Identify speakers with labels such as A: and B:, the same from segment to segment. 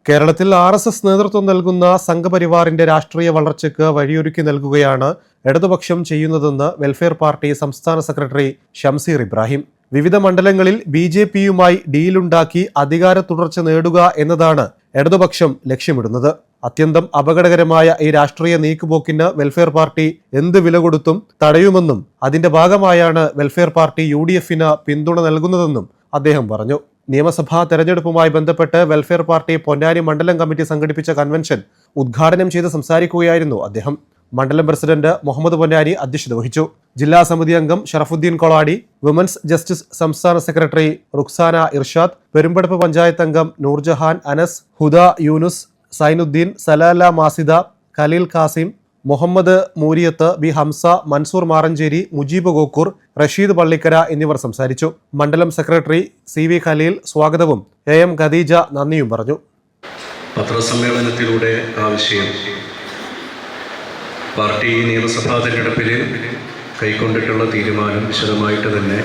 A: കേരളത്തിൽ RSS നേതൃത്വം നൽകുന്ന സംഘപരിവാറിന്റെ രാഷ്ട്രീയ വളർച്ചയ്ക്ക് വഴിയൊരുക്കി നൽകുകയാണ് ഇടതുപക്ഷം ചെയ്യുന്നതെന്ന് വെൽഫെയർ പാർട്ടി സംസ്ഥാന സെക്രട്ടറി ഷംസീർ ഇബ്രാഹിം. വിവിധ മണ്ഡലങ്ങളിൽ BJPയുമായി ഡീലുണ്ടാക്കി അധികാര തുടർച്ച നേടുക എന്നതാണ് ഇടതുപക്ഷം ലക്ഷ്യമിടുന്നത്. അത്യന്തം അപകടകരമായ ഈ രാഷ്ട്രീയ നീക്കുപോക്കിന് വെൽഫെയർ പാർട്ടി എന്ത് വില കൊടുത്തും തടയുമെന്നും അതിന്റെ ഭാഗമായാണ് വെൽഫെയർ പാർട്ടി UDFന് പിന്തുണ നൽകുന്നതെന്നും അദ്ദേഹം പറഞ്ഞു. നിയമസഭാ തെരഞ്ഞെടുപ്പുമായി ബന്ധപ്പെട്ട് വെൽഫെയർ പാർട്ടി പൊന്നാനി മണ്ഡലം കമ്മിറ്റി സംഘടിപ്പിച്ച കൺവെൻഷൻ ഉദ്ഘാടനം ചെയ്ത് സംസാരിക്കുകയായിരുന്നു അദ്ദേഹം. മണ്ഡലം പ്രസിഡന്റ് മുഹമ്മദ് പൊന്നാനി അധ്യക്ഷത വഹിച്ചു. ജില്ലാ സമിതി അംഗം ഷറഫുദ്ദീൻ കൊളാടി, വിമൻസ് ജസ്റ്റിസ് സംസ്ഥാന സെക്രട്ടറി റുക്സാന ഇർഷാദ്, പെരുമ്പടപ്പ് പഞ്ചായത്ത് അംഗം നൂർജഹാൻ അനസ്, ഹുദ യൂനുസ്, സൈനുദ്ദീൻ, സലാല മാസിദ, ഖലീൽ ഖാസിം, മുഹമ്മദ് മൂരിയത്ത്, ബി ഹംസ, മൻസൂർ മാറഞ്ചേരി, മുജീബ് ഗോക്കൂർ, റഷീദ് പള്ളിക്കര എന്നിവർ സംസാരിച്ചു. മണ്ഡലം സെക്രട്ടറി CV ഖലീൽ സ്വാഗതവും AM ഖദീജ നന്ദിയും പറഞ്ഞു.
B: പത്രസമ്മേളനത്തിലൂടെ ആ വിഷയം പാർട്ടി നിയമസഭാ തെരഞ്ഞെടുപ്പിൽ കൈക്കൊണ്ടിട്ടുള്ള തീരുമാനം വിശദമായിട്ട് തന്നെ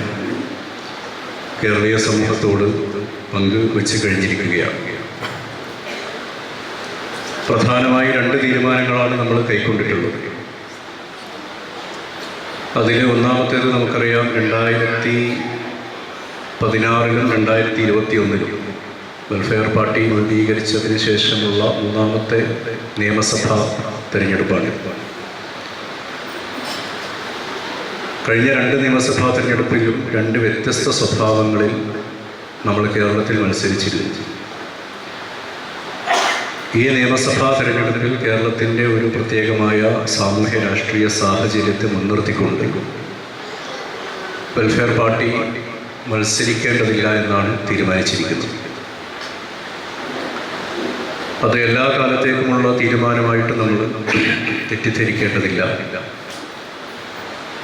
B: കേരളീയ സമൂഹത്തോട് പങ്കുവെച്ച് കഴിഞ്ഞിരിക്കുകയാണ്. പ്രധാനമായി 2 തീരുമാനങ്ങളാണ് നമ്മൾ കൈക്കൊണ്ടിട്ടുള്ളത്. അതിൽ ഒന്നാമത്തേത് നമുക്കറിയാം, 2016-ലും 2021-ലും വെൽഫെയർ പാർട്ടി രൂപീകരിച്ചതിന് ശേഷമുള്ള 3ാമത്തെ നിയമസഭാ തെരഞ്ഞെടുപ്പാണ്. കഴിഞ്ഞ 2 നിയമസഭാ തെരഞ്ഞെടുപ്പിലും 2 വ്യത്യസ്ത സ്വഭാവങ്ങളിൽ നമ്മൾ കേരളത്തിൽ മത്സരിച്ചിരുന്നു. ഈ നിയമസഭാ തെരഞ്ഞെടുപ്പിൽ കേരളത്തിൻ്റെ ഒരു പ്രത്യേകമായ സാമൂഹ്യ രാഷ്ട്രീയ സാഹചര്യത്തെ മുൻനിർത്തിക്കൊണ്ട് വെൽഫെയർ പാർട്ടി മത്സരിക്കേണ്ടതില്ല എന്നാണ് തീരുമാനിച്ചിരിക്കുന്നത്. അത് എല്ലാ കാലത്തേക്കുമുള്ള തീരുമാനമായിട്ട് നമ്മൾ തെറ്റിദ്ധരിക്കേണ്ടതില്ല.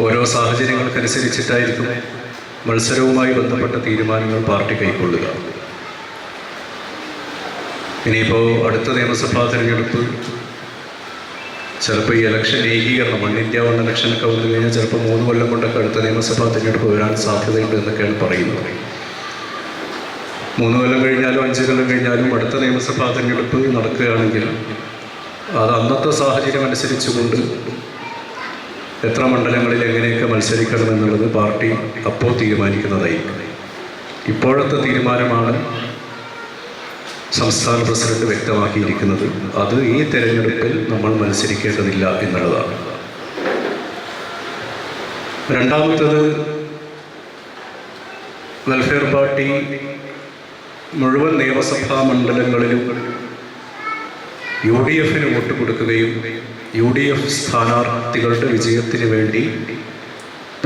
B: ഓരോ സാഹചര്യങ്ങൾക്കനുസരിച്ചിട്ടായിരിക്കും മത്സരവുമായി ബന്ധപ്പെട്ട തീരുമാനങ്ങൾ പാർട്ടി കൈക്കൊള്ളുക. ഇനിയിപ്പോൾ അടുത്ത നിയമസഭാ തെരഞ്ഞെടുപ്പ് ചിലപ്പോൾ ഈ ഇലക്ഷൻ ഏകീകരണം, 1 ഇന്ത്യ 1 ഇലക്ഷനൊക്കെ വന്നു കഴിഞ്ഞാൽ ചിലപ്പോൾ 3 കൊല്ലം കൊണ്ടൊക്കെ അടുത്ത നിയമസഭാ തെരഞ്ഞെടുപ്പ് വരാൻ സാധ്യതയുണ്ട് എന്നൊക്കെയാണ് പറയുന്നത്. 3 കൊല്ലം കഴിഞ്ഞാലും 5 കൊല്ലം കഴിഞ്ഞാലും അടുത്ത നിയമസഭാ തെരഞ്ഞെടുപ്പ് നടക്കുകയാണെങ്കിൽ അത് അന്നത്തെ സാഹചര്യം അനുസരിച്ചുകൊണ്ട് എത്ര മണ്ഡലങ്ങളിൽ എങ്ങനെയൊക്കെ മത്സരിക്കണമെന്നുള്ളത് പാർട്ടി അപ്പോൾ തീരുമാനിക്കുന്നതായിരിക്കും. ഇപ്പോഴത്തെ തീരുമാനമാണ് സംസ്ഥാന പ്രസിഡന്റ് വ്യക്തമാക്കിയിരിക്കുന്നത്. അത് ഈ തെരഞ്ഞെടുപ്പിൽ നമ്മൾ മത്സരിക്കേണ്ടതില്ല എന്നുള്ളതാണ്. രണ്ടാമത്തേത്, വെൽഫെയർ പാർട്ടി മുഴുവൻ നിയമസഭാ മണ്ഡലങ്ങളിലും UDFന് വോട്ട് കൊടുക്കുകയും UDF സ്ഥാനാർത്ഥികളുടെ വിജയത്തിന് വേണ്ടി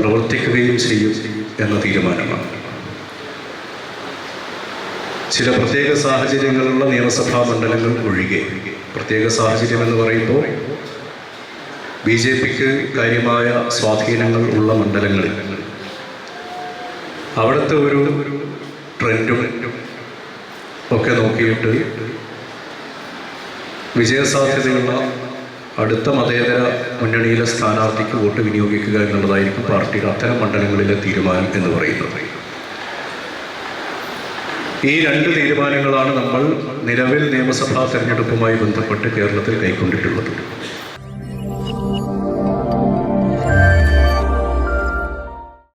B: പ്രവർത്തിക്കുകയും ചെയ്യും എന്ന തീരുമാനമാണ്. ചില പ്രത്യേക സാഹചര്യങ്ങളുള്ള നിയമസഭാ മണ്ഡലങ്ങൾ ഒഴികെ, പ്രത്യേക സാഹചര്യം എന്ന് പറയുമ്പോൾ BJPക്ക് കാര്യമായ സ്വാധീനങ്ങൾ ഉള്ള മണ്ഡലങ്ങളിൽ അവിടുത്തെ ഒരു ട്രെൻഡും ഒക്കെ നോക്കിയിട്ട് വിജയസാധ്യതയുള്ള അടുത്ത മതേതര മുന്നണിയിലെ സ്ഥാനാർത്ഥിക്ക് വോട്ട് വിനിയോഗിക്കുക എന്നുള്ളതായിരിക്കും പാർട്ടിയുടെ അത്തരം മണ്ഡലങ്ങളിലെ തീരുമാനം എന്ന് പറയുന്നത്. ഈ 2 തീരുമാനങ്ങളാണ് നമ്മൾ നിലവിൽ നിയമസഭാ തെരഞ്ഞെടുപ്പുമായി ബന്ധപ്പെട്ട് കേരളത്തിൽ കൈക്കൊണ്ടിട്ടുള്ളത്.